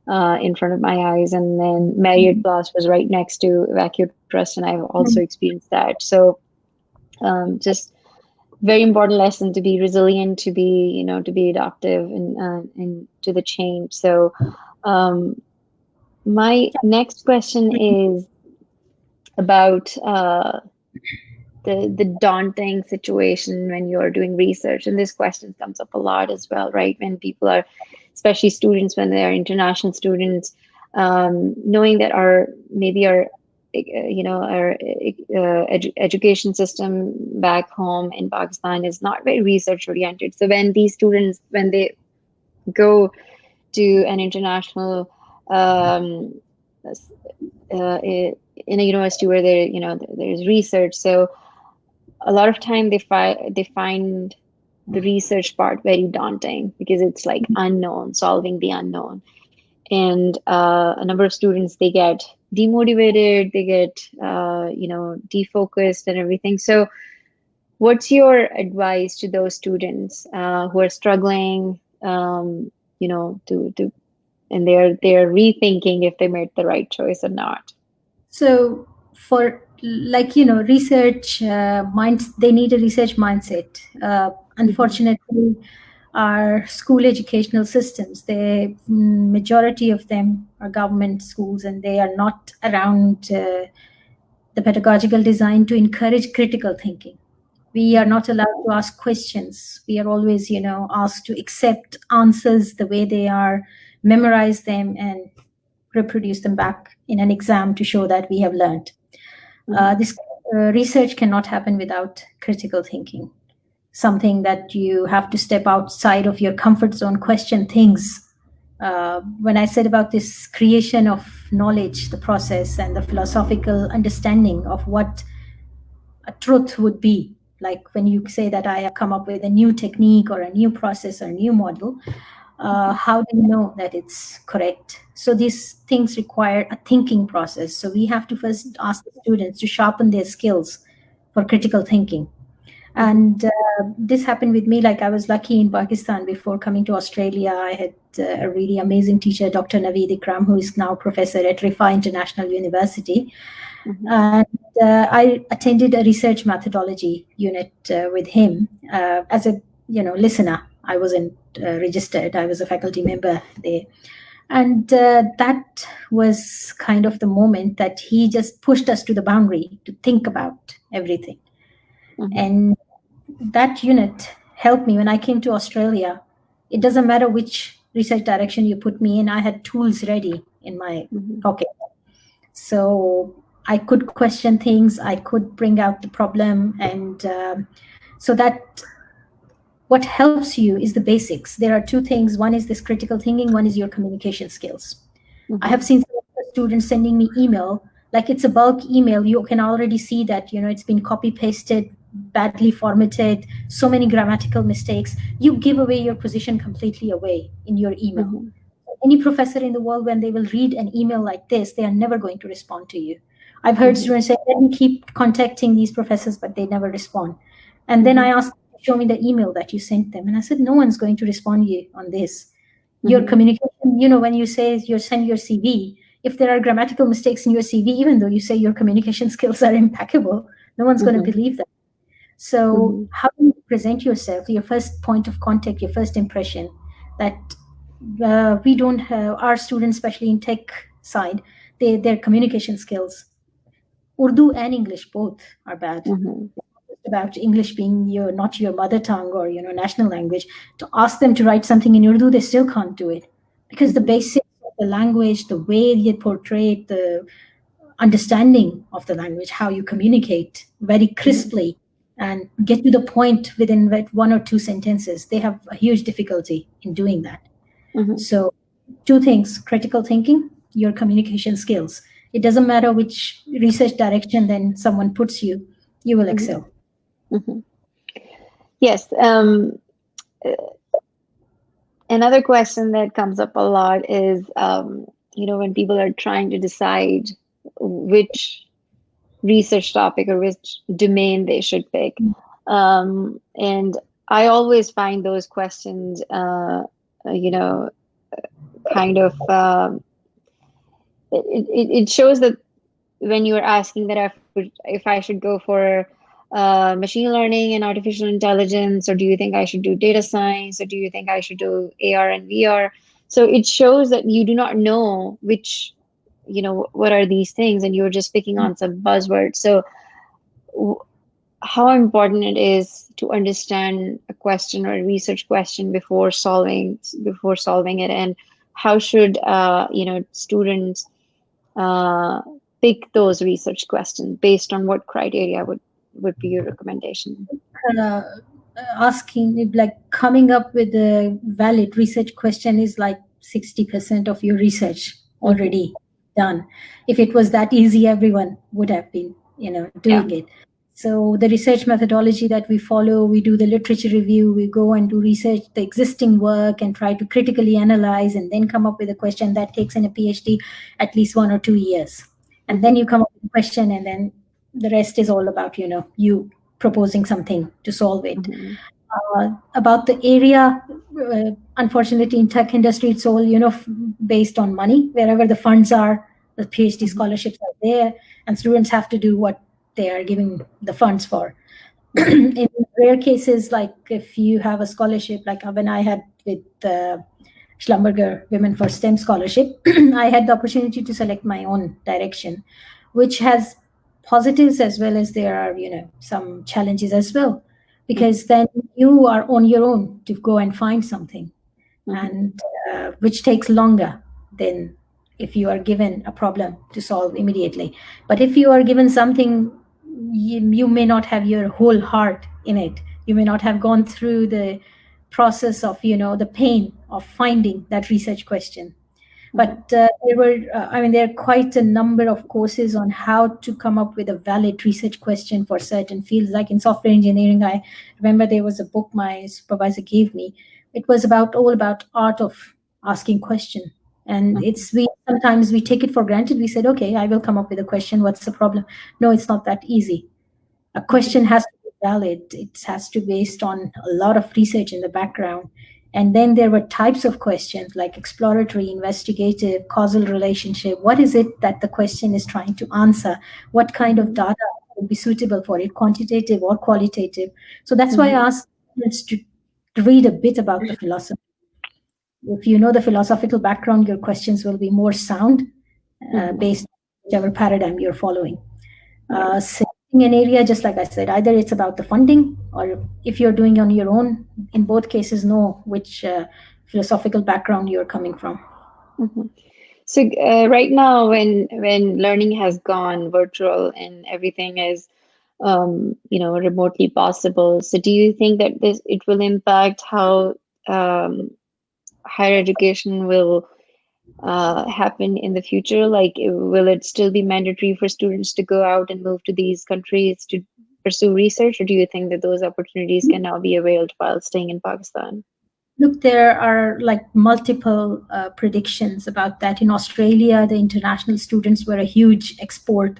in front of my eyes. And then Marriott Place was right next to Vacuum Trust, and I've also experienced that. So just very important lesson to be resilient, to be, to be adaptive and to the change. So um, my next question is about the daunting situation when you're doing research? And this question comes up a lot as well, right? When people are, especially students, when they are international students, knowing that our education system back home in Pakistan is not very research oriented. So when these students, when they go to an international um, in a university where there's research, so a lot of time they find the research part very daunting because it's like unknown, solving the unknown. And a number of students, they get demotivated, they get defocused and everything. So what's your advice to those students who are struggling, to and they're rethinking if they made the right choice or not? So for, like, research minds, they need a research mindset. Hmm. Unfortunately, our school educational systems, the majority of them are government schools, and they are not around the pedagogical design to encourage critical thinking. We are Hmm. not allowed to ask questions. We are always, asked to accept answers the way they are, memorize them, and reproduce them back in an exam to show that we have learned. Hmm. This research cannot happen without critical thinking. Something that you have to step outside of your comfort zone, question things. When I said about this creation of knowledge, the process, and the philosophical understanding of what a truth would be, like when you say that I have come up with a new technique or a new process or a new model, how do you know that it's correct? So these things require a thinking process. So we have to first ask the students to sharpen their skills for critical thinking. Hmm. And this happened with me. Like, I was lucky in Pakistan. Before coming to Australia, I had a really amazing teacher, Dr. Naveed Ikram, who is now professor at Rifa International University. Hmm. And I attended a research methodology unit with him as a listener. I wasn't registered. I was a faculty member there. And that was kind of the moment that he just pushed us to the boundary to think about everything. Hmm. And that unit helped me when I came to Australia. It doesn't matter which research direction you put me in, I had tools ready in my Hmm. pocket. So I could question things, I could bring out the problem. And so that, what helps you is the basics. There are two things: one is this critical thinking, one is your communication skills. I have Hmm. seen some of the students sending me email, like it's a bulk email. You can already see that, it's been copy pasted, badly formatted, so many grammatical mistakes. You give away your position completely away in your email. Hmm. Any professor in the world, when they will read an email like this, they are never going to respond to you. I've heard Hmm. students say, let me keep contacting these professors, but they never respond. And then I Hmm. asked, show me the email that you sent them. And I said, no one's going to respond to you on this. Your Hmm. communication, when you say you send your CV, if there are grammatical mistakes in your CV, even though you say your communication skills are impeccable, no one's going to Hmm. believe that. So, Hmm. how do you present yourself, your first point of contact, your first impression? That we don't have, our students, especially in tech side, their communication skills, Urdu and English both, are bad. Hmm. About English being your not your mother tongue or national language, to ask them to write something in Urdu, they still can't do it, because the Hmm. basics of the language, the way they portray it, the understanding of the language, how you communicate very Hmm. crisply and get to the point within one or two sentences, they have a huge difficulty in doing that. Hmm. So, two things: critical thinking, your communication skills. It doesn't matter which research direction then someone puts you, you will Hmm. excel. Hmm. Yes. Another question that comes up a lot is, when people are trying to decide which research topic or which domain they should pick. And I always find those questions, you know, kind of, it shows that when you are asking that if I should go for machine learning and artificial intelligence, or do you think I should do data science, or do you think I should do AR and VR? So it shows that you do not know which, what are these things, and you're just picking on some buzzwords. So how important it is to understand a question or a research question before solving it, and how should students uh, pick those research questions based on what criteria would be your recommendation? uh, Asking, like coming up with a valid research question is like 60% of your research Hmm. already done. If it was that easy, everyone would have been, Yeah. doing it. So the research methodology that we follow, we do the literature review, we go and do research the existing work and try to critically analyze and then come up with a question that takes in a PhD at least 1 or 2 years. And then Hmm. you come up with a question, and then the rest is all about, you proposing something to solve it. Hmm. About the area, unfortunately, in tech industry, it's all based on money. Wherever the funds are, the PhD Hmm. scholarships are there, and students have to do what they are giving the funds for. Hmm. In rare cases, like if you have a scholarship, like when I had with Schlumberger Women for STEM scholarship, I had the opportunity to select my own direction, which has positives as well as there are, some challenges as well, Hmm. because then you are on your own to go and find something, Hmm. and which takes longer than if you are given a problem to solve immediately. But if you are given something, you may not have your whole heart in it. You may not have gone through the process of, the pain of finding that research question. But Hmm. there are quite a number of courses on how to come up with a valid research question for certain fields. Like in software engineering, I remember there was a book my supervisor gave me. It was about all about art of asking question. And Hmm. it's we sometimes we take it for granted. We said, okay, I will come up with a question. What's the problem? No, it's not that easy. A Hmm. question has to be valid. It has to be based on a lot of research in the background. And then there were types of questions like exploratory, investigative, causal relationship. What is it that the question is trying to answer? What kind of Hmm. data would be suitable for it, quantitative or qualitative? So that's why I Hmm. asked students to read a bit about the philosophy. If you know the philosophical background, your questions will be more sound, Hmm. based on whichever paradigm you're following. Right. Selecting an area, just like I said, either it's about the funding, or if you're doing on your own, in both cases, know which philosophical background you're coming from. Hmm. So right now, when learning has gone virtual and everything is remotely possible, so do you think that this it will impact how um, higher education will happen in the future? Like, will it still be mandatory for students to go out and move to these countries to pursue research, or do you think that those opportunities can now be availed while staying in Pakistan? Look, there are like multiple predictions about that. In Australia, the international students were a huge export.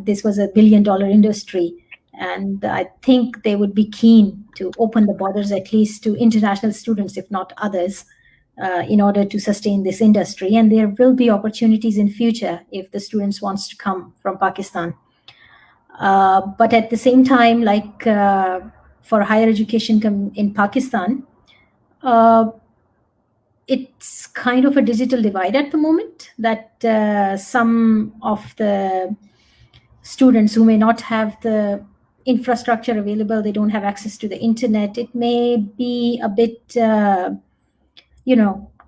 This was a $1 billion industry. And I think they would be keen to open the borders at least to international students, if not others, in order to sustain this industry. And there will be opportunities in future if the students wants to come from Pakistan. But at the same time, like for higher education in Pakistan, uh, it's kind of a digital divide at the moment, that some of the students who may not have the infrastructure available, they don't have access to the internet, it may be a bit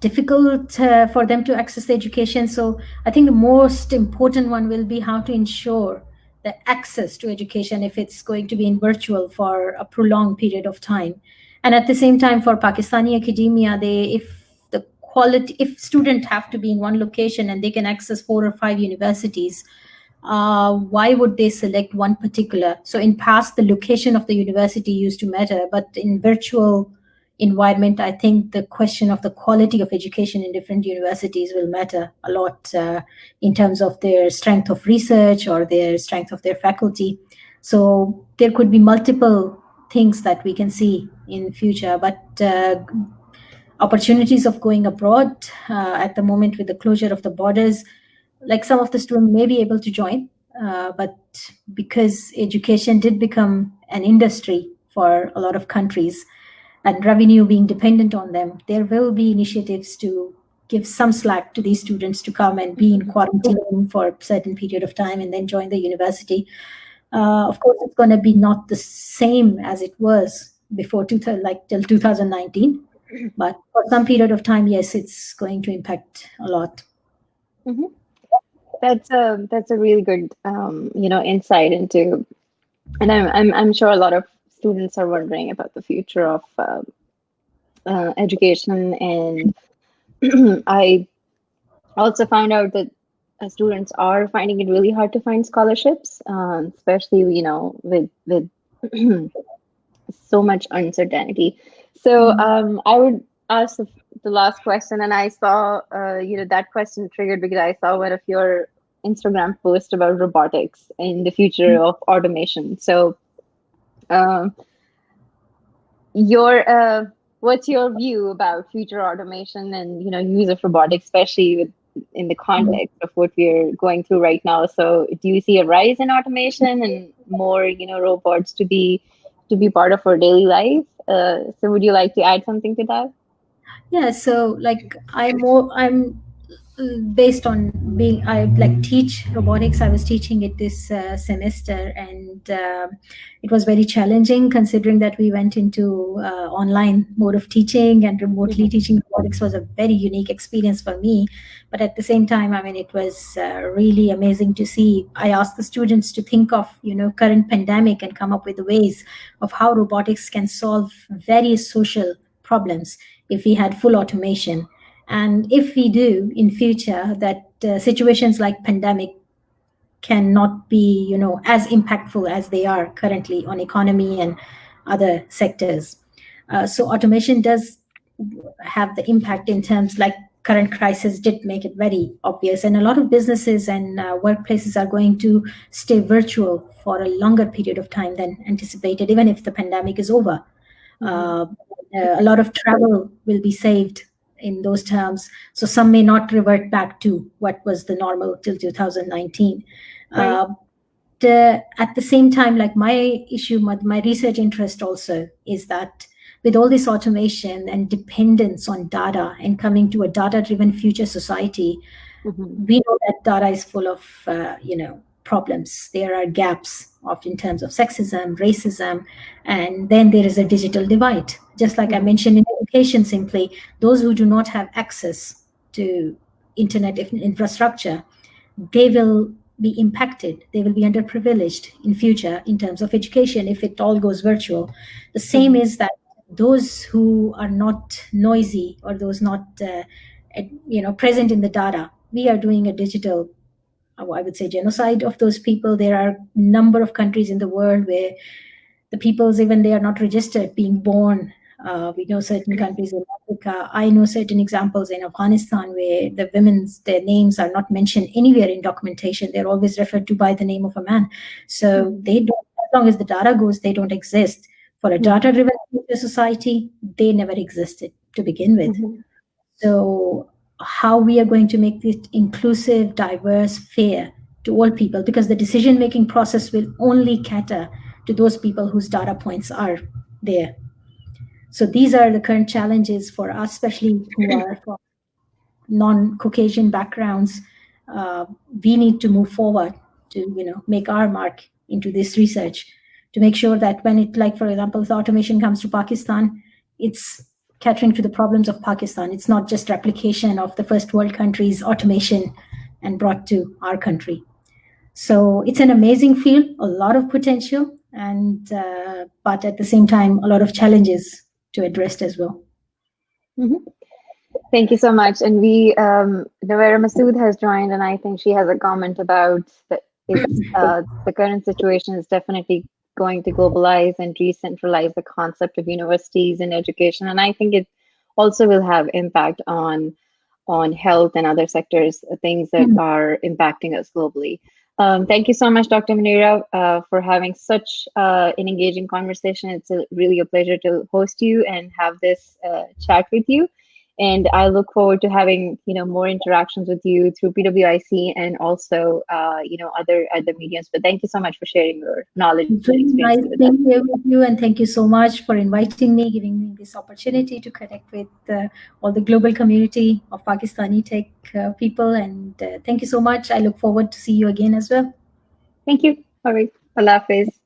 difficult for them to access the education. So I think the most important one will be how to ensure the access to education if it's going to be in virtual for a prolonged period of time. And at the same time, for Pakistani academia, they if the quality if students have to be in one location and they can access 4 or 5 universities, why would they select one particular? So in past, the location of the university used to matter, but in virtual environment, I think the question of the quality of education in different universities will matter a lot, in terms of their strength of research or their strength of their faculty. So there could be multiple things that we can see in future, but opportunities of going abroad, at the moment with the closure of the borders, like some of the students may be able to join, but because education did become an industry for a lot of countries and revenue being dependent on them, there will be initiatives to give some slack to these students to come and be in Mhm. quarantine for a certain period of time and then join the university. Of course, it's going to be not the same as it was before till 2019, but for some period of time, yes, it's going to impact a lot. Hmm. That's a really good insight into, and I'm sure a lot of students are wondering about the future of education, and I also found out that students are finding it really hard to find scholarships, especially with so much uncertainty. So Mm. I would ask the last question, and I saw that question triggered because I saw one of your Instagram posts about robotics and the future of automation. So um, your what's your view about future automation and use of robotics, especially in the context of what we're going through right now? So do you see a rise in automation and more robots to be part of our daily life? So would you like to add something to that? Yeah, so like I'm based on being I like teach robotics. I was teaching it this semester, and it was very challenging considering that we went into online mode of teaching, and remotely Hmm. teaching robotics was a very unique experience for me. But at the same time, I mean, it was really amazing to see. I asked the students to think of current pandemic and come up with ways of how robotics can solve various social problems if we had full automation, and if we do in future, that situations like pandemic cannot be as impactful as they are currently on economy and other sectors. So automation does have the impact in terms like current crisis did make it very obvious, and a lot of businesses and workplaces are going to stay virtual for a longer period of time than anticipated, even if the pandemic is over. Hmm. uh, a lot of travel will be saved in those terms. So some may not revert back to what was the normal till 2019. Right. Uh, at the same time, like my issue, my research interest also is that with all this automation and dependence on data and coming to a data driven future society, Hmm. we know that data is full of problems. There are gaps of in terms of sexism, racism, and then there is a digital divide. Just like I Hmm. mentioned in education, simply those who do not have access to internet infrastructure, they will be impacted. They will be underprivileged in future in terms of education if it all goes virtual. The same Hmm. is that those who are not noisy or those not present in the data, we are doing a digital, I would say, genocide of those people. There are a number of countries in the world where the peoples, even they are not registered being born. We know certain countries in Africa. I know certain examples in Afghanistan where the women's their names are not mentioned anywhere in documentation. They're always referred to by the name of a man. So Hmm. they don't, as long as the data goes, they don't exist. For a Hmm. data-driven society, they never existed to begin with. Hmm. So, how we are going to make it inclusive, diverse, fair to all people, because the decision making process will only cater to those people whose data points are there. So, these are the current challenges for us, especially who are from non Caucasian backgrounds. Uh, we need to move forward to make our mark into this research to make sure that when it, like for example, the automation comes to Pakistan, it's catering to the problems of Pakistan. It's not just replication of the first world countries automation and brought to our country. So it's an amazing field, a lot of potential, and but at the same time, a lot of challenges to address as well. Hmm. Thank you so much. And Nawera Masood has joined, and I think she has a comment about that the current situation is definitely going to globalize and decentralize the concept of universities and education. And I think it also will have impact on health and other sectors, things that Mm. are impacting us globally. Thank you so much, Dr. Muneera, for having such an engaging conversation. It's really a pleasure to host you and have this chat with you. And I look forward to having more interactions with you through PWIC and also other mediums. But thank you so much for sharing your knowledge It's and really nice experiences with us. being here with you, and thank you so much for inviting me, giving me this opportunity to connect with all the global community of Pakistani tech people. And thank you so much. I look forward to see you again as well. Thank you. All right. Bye. Allah Hafiz.